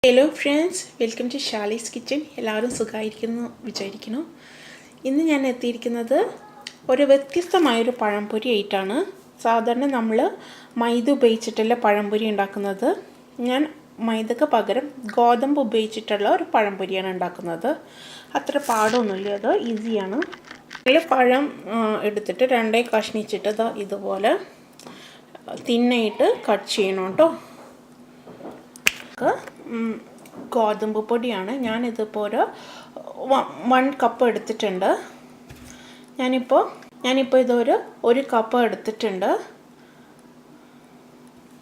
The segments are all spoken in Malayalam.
Hello friends, welcome to Shali's kitchen. എല്ലാവരും സുഖമായിരിക്കുന്നു വിചാരിക്കുന്നു. ഇന്ന് ഞാൻ എത്തിയിരിക്കുന്നത് ഒരു വ്യത്യസ്തമായ ഒരു പഴംപൊരി ആയിട്ടാണ്. സാധാരണ നമ്മൾ മൈദ ഉപയോഗിച്ചിട്ടുള്ള പഴംപൊരി ഉണ്ടാക്കുന്നത്. ഞാൻ മൈദക്ക് പകരം ഗോതമ്പ് ഉപയോഗിച്ചിട്ടുള്ള ഒരു പഴംപൊരിയാണ് ഉണ്ടാക്കുന്നത്. അത്ര പാടൊന്നുമില്ല, അത് ഈസിയാണ്. പഴം എടുത്തിട്ട് രണ്ടേ കഷ്ണിച്ചിട്ട് ഇതുപോലെ തിന്നായിട്ട് കട്ട് ചെയ്യണം കേട്ടോ. ഗോതമ്പ് പൊടിയാണ്. ഞാനിതിപ്പോൾ ഒരു 1 കപ്പ് എടുത്തിട്ടുണ്ട്. ഞാനിപ്പോൾ ഒരു കപ്പ് എടുത്തിട്ടുണ്ട്.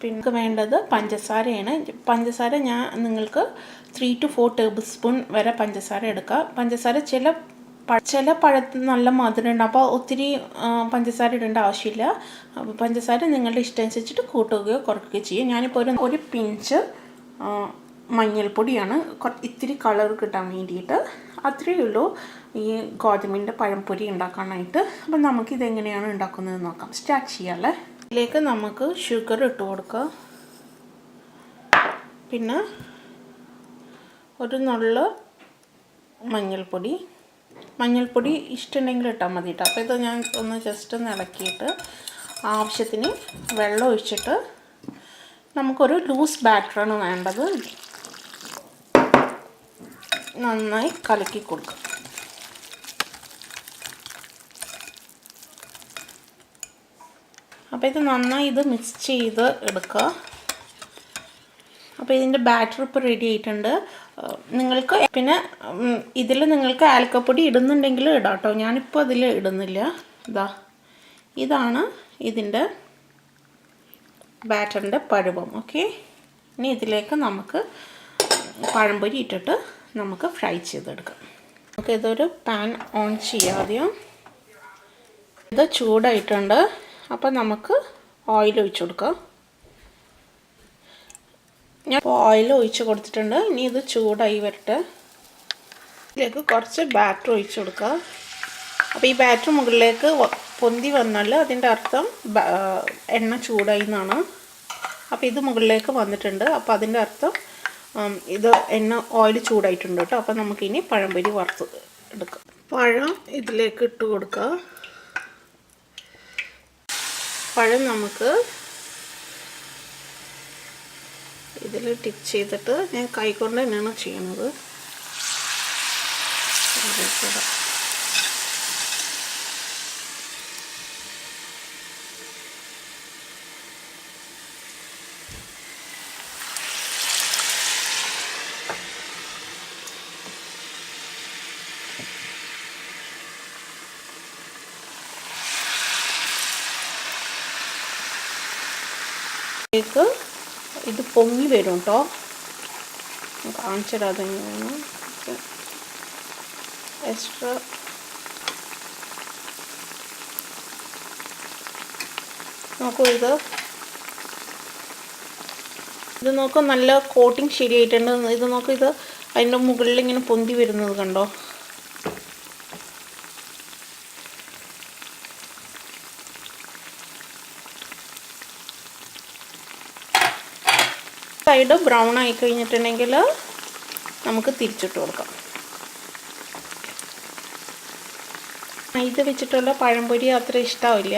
പിന്നെ വേണ്ടത് പഞ്ചസാരയാണ്. പഞ്ചസാര നിങ്ങൾക്ക് 3 to 4 ടേബിൾ സ്പൂൺ വരെ പഞ്ചസാര എടുക്കുക. പഞ്ചസാര ചില പഴത്തിന് നല്ല മധുരം ഉണ്ട്, അപ്പോൾ ഒത്തിരി പഞ്ചസാര ഇടേണ്ട ആവശ്യമില്ല. പഞ്ചസാര നിങ്ങളുടെ ഇഷ്ടമനുസരിച്ചിട്ട് കൂട്ടുകയോ കുറയ്ക്കുകയോ ചെയ്യും. ഞാനിപ്പോൾ ഒരു പിഞ്ച് മഞ്ഞൾപ്പൊടിയാണ്, ഇത്തിരി കളർ കിട്ടാൻ വേണ്ടിയിട്ട്. അത്രയേ ഉള്ളൂ ഈ ഗോതമ്പിൻ്റെ പഴംപൊരി ഉണ്ടാക്കാനായിട്ട്. അപ്പം നമുക്കിതെങ്ങനെയാണ് ഉണ്ടാക്കുന്നത് നോക്കാം. സ്റ്റാർട്ട് ചെയ്യാമല്ലേ. ഇതിലേക്ക് നമുക്ക് ഷുഗർ ഇട്ട് കൊടുക്കുക. പിന്നെ ഒരു നുള്ള മഞ്ഞൾപ്പൊടി ഇഷ്ടമുണ്ടെങ്കിൽ ഇട്ടാൽ മതി കേട്ടോ. അപ്പോൾ ഇത് ഞാൻ ഒന്ന് ജസ്റ്റ് ഒന്ന് ഇളക്കിയിട്ട് ആവശ്യത്തിന് വെള്ളം ഒഴിച്ചിട്ട് നമുക്കൊരു ലൂസ് ബാറ്ററാണ് വേണ്ടത്. നന്നായി കലക്കി കൊടുക്കുക. അപ്പോൾ ഇത് നന്നായി മിക്സ് ചെയ്ത് എടുക്കുക. അപ്പോൾ ഇതിൻ്റെ ബാറ്റർ ഇപ്പോൾ റെഡി ആയിട്ടുണ്ട്. നിങ്ങൾക്ക് പിന്നെ ഇതിൽ നിങ്ങൾക്ക് ഏലക്കപ്പൊടി ഇടുന്നുണ്ടെങ്കിൽ ഇടാം കേട്ടോ. ഞാനിപ്പോൾ അതിൽ ഇടുന്നില്ല. ഇതാണ് ഇതിൻ്റെ ബാറ്ററിൻ്റെ പരുവം. ഓക്കെ, ഇനി ഇതിലേക്ക് നമുക്ക് പഴംപൊരി ഇട്ടിട്ട് നമുക്ക് ഫ്രൈ ചെയ്തെടുക്കാം. നമുക്ക് ഇതൊരു പാൻ ഓൺ ചെയ്യാതെയും ഇത് ചൂടായിട്ടുണ്ട്. അപ്പോൾ നമുക്ക് ഓയിൽ ഒഴിച്ചു കൊടുക്കാം. ഞാൻ ഓയിൽ ഒഴിച്ച് കൊടുത്തിട്ടുണ്ട്. ഇനി ഇത് ചൂടായി വരട്ടെ. ഇതിലേക്ക് കുറച്ച് ബാറ്റർ ഒഴിച്ചു കൊടുക്കുക. അപ്പോൾ ഈ ബാറ്റർ മുകളിലേക്ക് പൊന്തി വന്നാൽ അതിൻ്റെ അർത്ഥം എണ്ണ ചൂടായി എന്നാണ്. അപ്പോൾ ഇത് മുകളിലേക്ക് വന്നിട്ടുണ്ട്. അപ്പോൾ അതിൻ്റെ അർത്ഥം ഇത് ഓയിൽ ചൂടായിട്ടുണ്ട് കേട്ടോ. അപ്പോൾ നമുക്കിനി പഴംപൊരി വറുത്ത് എടുക്കാം. പഴം ഇതിലേക്ക് ഇട്ട് കൊടുക്കുക. പഴം നമുക്ക് ഇതിൽ ടിപ്പ് ചെയ്തിട്ട് ഞാൻ കൈകൊണ്ട് തന്നെയാണ് ചെയ്യുന്നത്. ഇത് പൊങ്ങി വരും കേട്ടോ. കാണിച്ചിടാതെ എക്സ്ട്രാ നോക്കൂ. ഇത് നോക്കൂ, നല്ല കോട്ടിങ് ശരിയായിട്ടുണ്ട്. ഇത് നോക്കൂ, ഇത് അതിൻ്റെ മുകളിൽ ഇങ്ങനെ പൊന്തി വരുന്നത് കണ്ടോ. സൈഡ് ബ്രൗൺ ആയി കഴിഞ്ഞിട്ടുണ്ടെങ്കിൽ നമുക്ക് തിരിച്ചിട്ട് കൊടുക്കാം. മൈദ വെച്ചിട്ടുള്ള പഴംപൊരി അത്ര ഇഷ്ടമാവില്ല.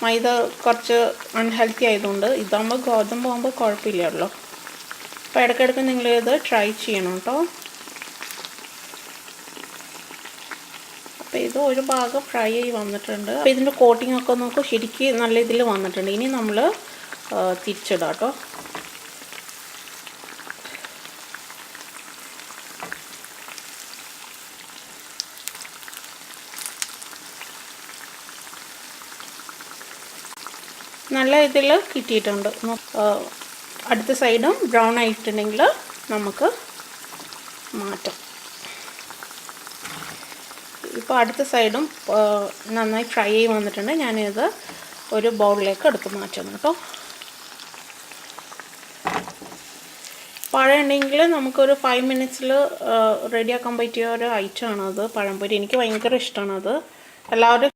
മൈദ കുറച്ച് അൺഹെൽത്തി ആയതുകൊണ്ട് ഇതാകുമ്പോൾ ഗോതമ്പ് ആകുമ്പോൾ കുഴപ്പമില്ലല്ലോ. അപ്പോൾ ഇടയ്ക്കിടയ്ക്ക് നിങ്ങളിത് ട്രൈ ചെയ്യണം കേട്ടോ. അപ്പോൾ ഇത് ഒരു ഭാഗം ഫ്രൈ ആയി വന്നിട്ടുണ്ട്. അപ്പോൾ ഇതിൻ്റെ കോട്ടിംഗ് ഒക്കെ നോക്കൂ, ശരിക്കും നല്ല ഇതിൽ വന്നിട്ടുണ്ട്. ഇനി നമ്മൾ തിരിച്ചിടാം കേട്ടോ. നല്ല ഇതിൽ കിട്ടിയിട്ടുണ്ട്. അടുത്ത സൈഡും ബ്രൗൺ ആയിട്ടുണ്ടെങ്കിൽ നമുക്ക് മാറ്റാം. ഇപ്പോൾ അടുത്ത സൈഡും നന്നായി ഫ്രൈ ആയി വന്നിട്ടുണ്ട്. ഞാനിത് ഒരു ബൗളിലേക്ക് എടുത്ത് മാറ്റണം കേട്ടോ. പഴം ഉണ്ടെങ്കിൽ നമുക്കൊരു 5 മിനിറ്റ്സിൽ റെഡിയാക്കാൻ പറ്റിയ ഒരു ഐറ്റമാണത് പഴംപൊരി. എനിക്ക് ഭയങ്കര ഇഷ്ടമാണത്. എല്ലാവരും